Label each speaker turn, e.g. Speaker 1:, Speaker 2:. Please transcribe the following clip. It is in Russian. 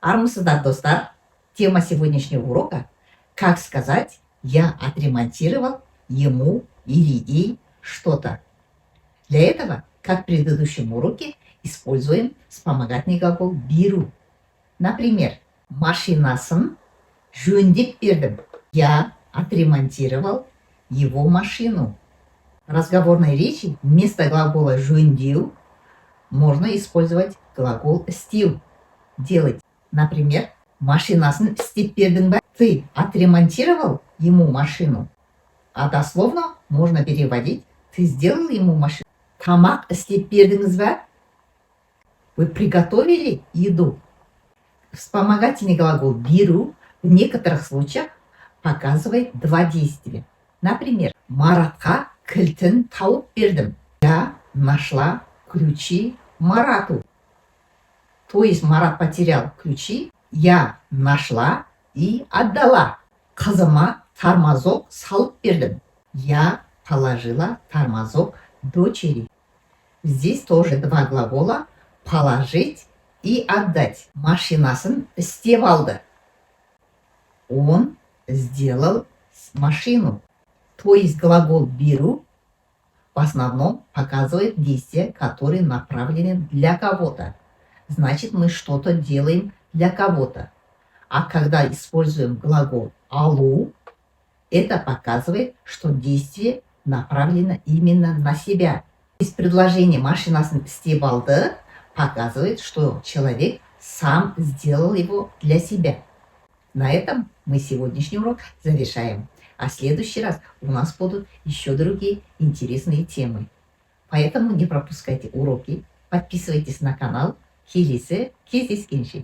Speaker 1: Армысыздар, достар. Тема сегодняшнего урока – как сказать «я отремонтировал ему или ей что-то». Для этого, как в предыдущем уроке, используем вспомогательный глагол «беру». Например, машинасын жөндеп бердім. Я отремонтировал его машину. В разговорной речи вместо глагола «жөндеу» можно использовать глагол «істеу» – «делать». Например, машинасын істеп бердің бе? Ты отремонтировал ему машину? А дословно можно переводить «ты сделал ему машину». Тамақ істеп бердіңіз бе? Вы приготовили еду? Вспомогательный глагол «беру» в некоторых случаях показывает два действия. Например, Маратқа кілтін тауып бердім. Я нашла ключи Марату. То есть Марат потерял ключи, я нашла и отдала. Қызыма тормозок салып бердім. Я положила тормозок дочери. Здесь тоже два глагола «положить» и «отдать». Машинасын істеп алды. Он сделал машину. То есть глагол «беру» в основном показывает действия, которые направлены для кого-то. Значит, мы что-то делаем для кого-то. А когда используем глагол «алу», это показывает, что действие направлено именно на себя. Из предложения «машинасын істеп алды» показывает, что человек сам сделал его для себя. На этом мы сегодняшний урок завершаем. А в следующий раз у нас будут еще другие интересные темы. Поэтому не пропускайте уроки, подписывайтесь на канал. Келесі кездескенше.